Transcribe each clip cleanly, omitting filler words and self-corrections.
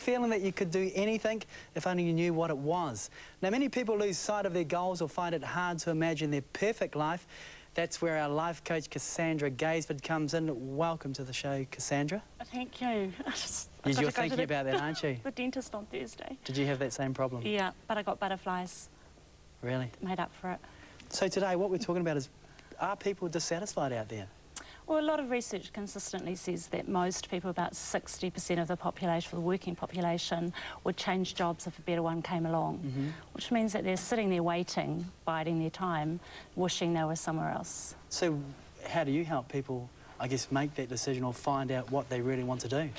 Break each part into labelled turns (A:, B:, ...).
A: feeling that you could do anything if only you knew what it was. Now, many people lose sight of their goals or find it hard to imagine their perfect life. That's where our life coach, Cassandra Gaisford, comes in. Welcome to the show, Cassandra.
B: Thank you.
A: You're thinking about that, aren't you?
B: The dentist on Thursday.
A: Did you have that same problem?
B: Yeah, but I got butterflies.
A: Really?
B: Made up for it.
A: So today, what we're talking about is, are people dissatisfied out there?
B: Well, a lot of research consistently says that most people, about 60% of the population, the working population, would change jobs if a better one came along, which means that they're sitting there waiting, biding their time, wishing they were somewhere else.
A: So how do you help people, I guess, make that decision or find out what they really want to do?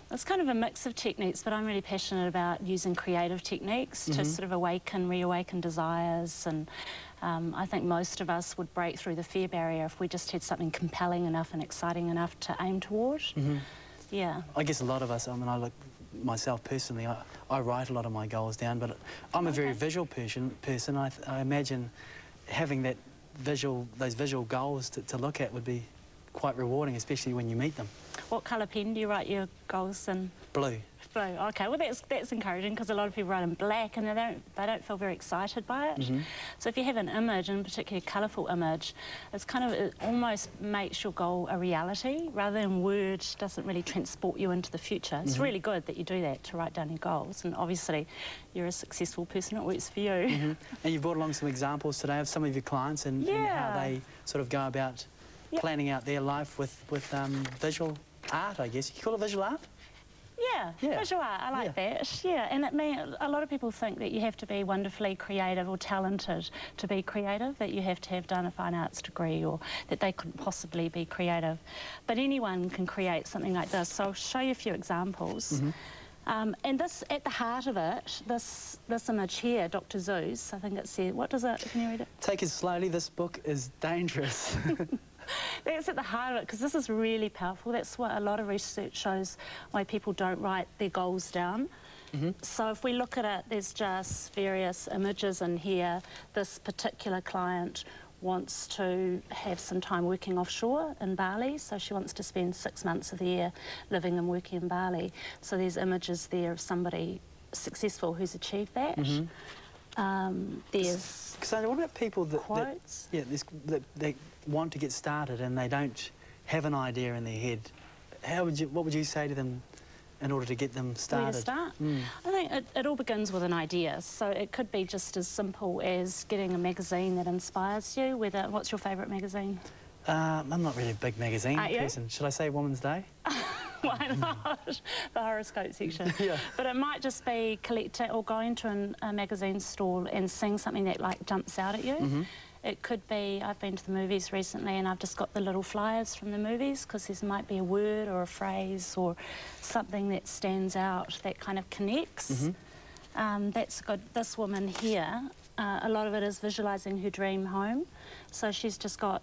B: It's kind of a mix of techniques, but I'm really passionate about using creative techniques to sort of reawaken desires, and I think most of us would break through the fear barrier if we just had something compelling enough and exciting enough to aim toward. Yeah. I
A: guess a lot of us, I mean, I look myself personally, I write a lot of my goals down, but I'm a very visual person. I imagine having that those visual goals to look at would be quite rewarding, especially when you meet them.
B: What colour pen do you write your goals in?
A: Blue.
B: Blue. Okay, well that's encouraging, because a lot of people write in black and they don't feel very excited by it. So if you have an image, and particularly a colourful image, it almost makes your goal a reality rather than word. Doesn't really transport you into the future. It's really good that you do that, to write down your goals, and obviously you're a successful person, it works for you.
A: And you've brought along some examples today of some of your clients and how they sort of go about planning out their life with visual art, I guess. You call it visual art?
B: Yeah, visual art, I like that. Yeah, and a lot of people think that you have to be wonderfully creative or talented to be creative, that you have to have done a fine arts degree, or that they couldn't possibly be creative. But anyone can create something like this. So I'll show you a few examples. And this, at the heart of it, this image here, Dr. Zeus, I think it said, what does it, can you read it?
A: Take it slowly, this book is dangerous.
B: That's at the heart of it, because this is really powerful. That's what a lot of research shows, why people don't write their goals down. So if we look at it, there's just various images in here. This particular client wants to have some time working offshore in Bali, so she wants to spend 6 months of the year living and working in Bali. So there's images there of somebody successful who's achieved that. There's
A: Cassandra, what about people
B: quotes?
A: that want to get started and they don't have an idea in their head? What would you say to them in order to get them started?
B: Where to start? I think it all begins with an idea. So it could be just as simple as getting a magazine that inspires you. What's your favourite magazine?
A: I'm not really a big magazine person. Should I say Woman's Day?
B: Why not? The horoscope section. But it might just be collecting or going to a magazine stall and seeing something that jumps out at you. It could be, I've been to the movies recently and I've just got the little flyers from the movies, because there might be a word or a phrase or something that stands out that kind of connects. That's good. This woman here, a lot of it is visualising her dream home. So she's just got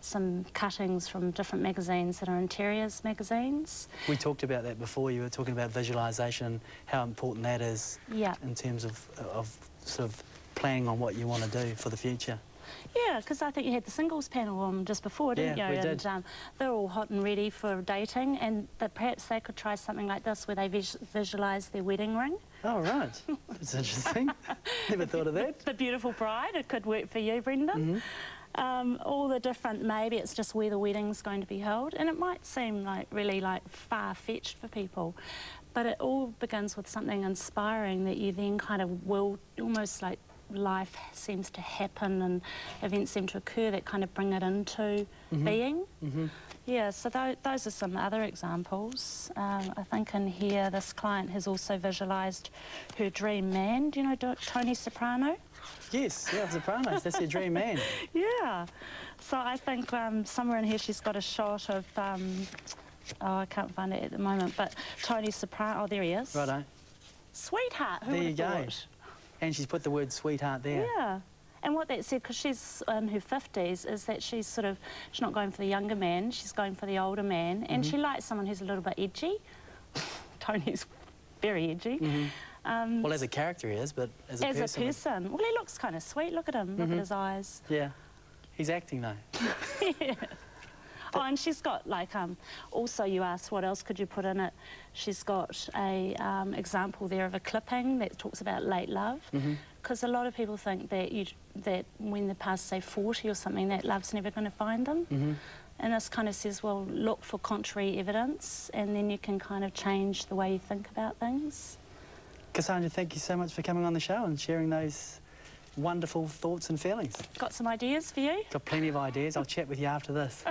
B: some cuttings from different magazines that are interiors magazines. We talked about that before. You were talking about visualisation and how important that is in terms of sort of planning on what you want to do for the future. Yeah, because I think you had the singles panel on just before, didn't you? We did. And they're all hot and ready for dating, and perhaps they could try something like this where they visualise their wedding ring. Oh, right. That's interesting. Never thought of that. The beautiful bride. It could work for you, Brendan. All the different, maybe it's just where the wedding's going to be held, and it might seem really far-fetched for people, but it all begins with something inspiring that you then kind of will, almost like life seems to happen and events seem to occur that kind of bring it into being. Yeah, so those are some other examples. I think in here this client has also visualised her dream man. Do you know Tony Soprano? Yes, yeah, Sopranos, that's your dream man. Yeah, so I think somewhere in here she's got a shot of, oh, I can't find it at the moment, but Tony Soprano, oh, there he is. Righto. Sweetheart, who would have thought? And she's put the word sweetheart there. Yeah. And what that said, because she's in her 50s, is that she's not going for the younger man, she's going for the older man, and she likes someone who's a little bit edgy. Tony's very edgy. Well, as a character he is, but as a person... Well, he looks kind of sweet. Look at him. Look at his eyes. Yeah. He's acting, though. Yeah. Oh, and she's got, like, also you asked what else could you put in it. She's got a example there of a clipping that talks about late love. Because a lot of people think that when they're past, say, 40 or something, that love's never going to find them. And this kind of says, well, look for contrary evidence, and then you can kind of change the way you think about things.
A: Cassandra, thank you so much for coming on the show and sharing those wonderful thoughts and feelings.
B: Got some ideas for you?
A: Got plenty of ideas. I'll chat with you after this.